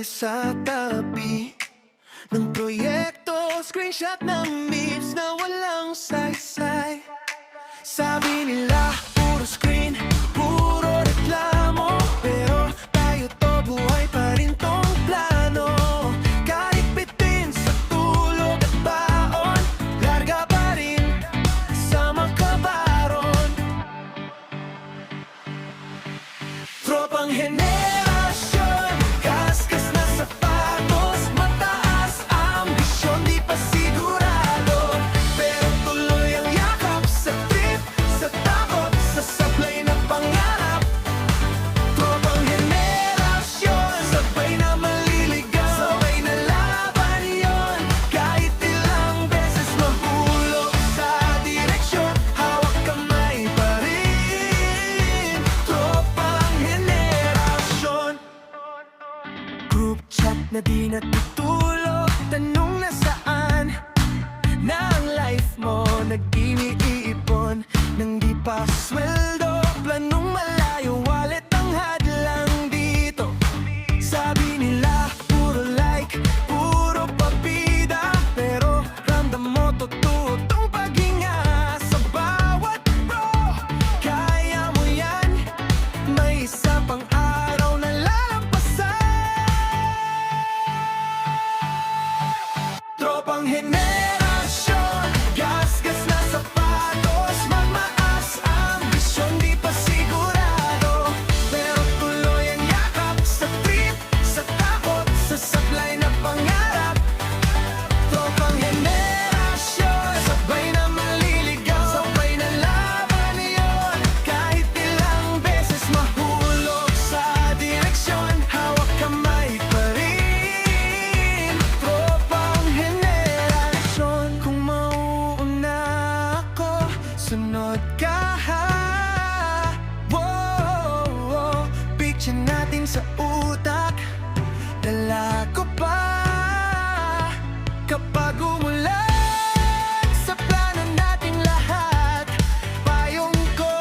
sa tabi ng proyekto, screenshot ng memes na walang saysay. Sabi nila, puro screen, puro reklamo, pero tayo to, buhay pa rin tong plano. Kahit bitin sa tulog at baon, larga pa rin sa makabaron. Tropang henerasyon, kaskas na sapatos, mataas ambisyon, di pa sigurado, pero tuloy ang yakap sa trip, sa takot, sa sablay na pangarap. Tropang henerasyon, sabay na maliligaw, sabay na laban yon, kahit ilang beses mahulog sa direksyon, hawak kamay pa rin. Tropang henerasyon. Group chat na di natutulog, tanong na saan na ang life mo, nag-iniipon nang di pa sweldo, planong malayo, wallet ang hadlang dito. Sabi nila, puro like, puro papida, pero ramdam mo totoo tong paghinga sa bawat bro. Kaya mo yan, may isa pang araw na lalampasan. Tropang henerasyon, gasgas na sapatos, mamaas ambisyon, di pa sigurado, pero tuloy ang yakap sa trip, sa takot, sa sablay na pangarap. Tropang henerasyon, sabay na maliligaw, sabay na laban yon, kahit ilang beses mahulog sa direksyon, hawak kamay pa rin. Tropang henerasyon, kung mauuna ako, sunod ka ha. Wow, picture natin sa utak, dala ko pa kapag umulan sa plano nating lahat. Payong ko,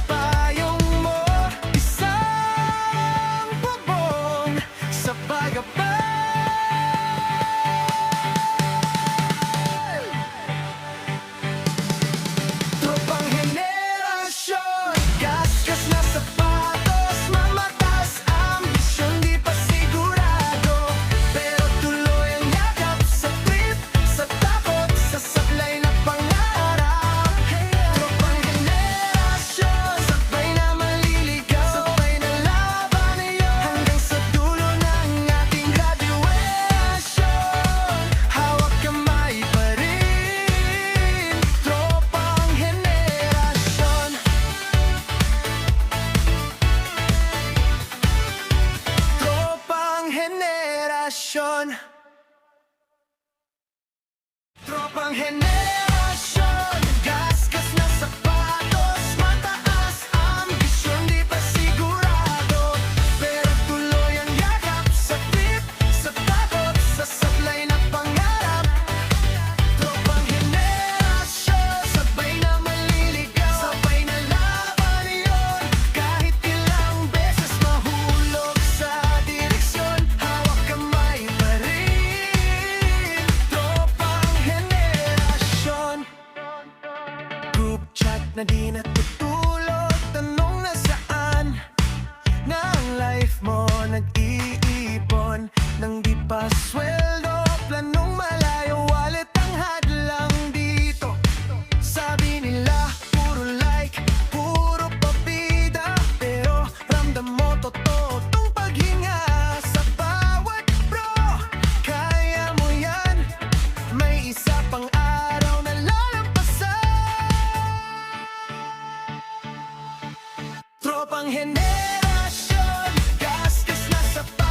payong mo, isang bubong sa pagabay. Tropang henerasyon, gasgas na sapatos, mamatas ambisyon, di pa sigurado, pero tuloy ang yakap sa trip, sa takot, sa sablay na pangarap. Tropang henerasyon, sabay na maliligaw, sabay na laban yon, hanggang sa dulo ng ating graduation, hawak kamay pa rin. Tropang henerasyon. Tropang henerasyon. Tropang henerasyon, gasgas na sapatos, mataas ambisyon, di pa sigurado, pero tuloy ang yakap sa trip, sa takot, sa sablay na pangarap. Tropang henerasyon, sabay na maliligaw, sabay na laban yon, kahit ilang beses mahulog sa direksyon, hawak kamay pa rin. Tropang henerasyon. Group chat na di natutulog, tanong na saan na ang life mo, nag-iipon nang di pa sweldo, planong malayo, wallet ang hadlang dito. Sabi nila, puro like, puro papida, pero ramdam mo totoo tong paghinga sa bawat bro. Kaya mo yan, may isa pang araw na lalampasan. Tropang henerasyon, gasgas na sapatos,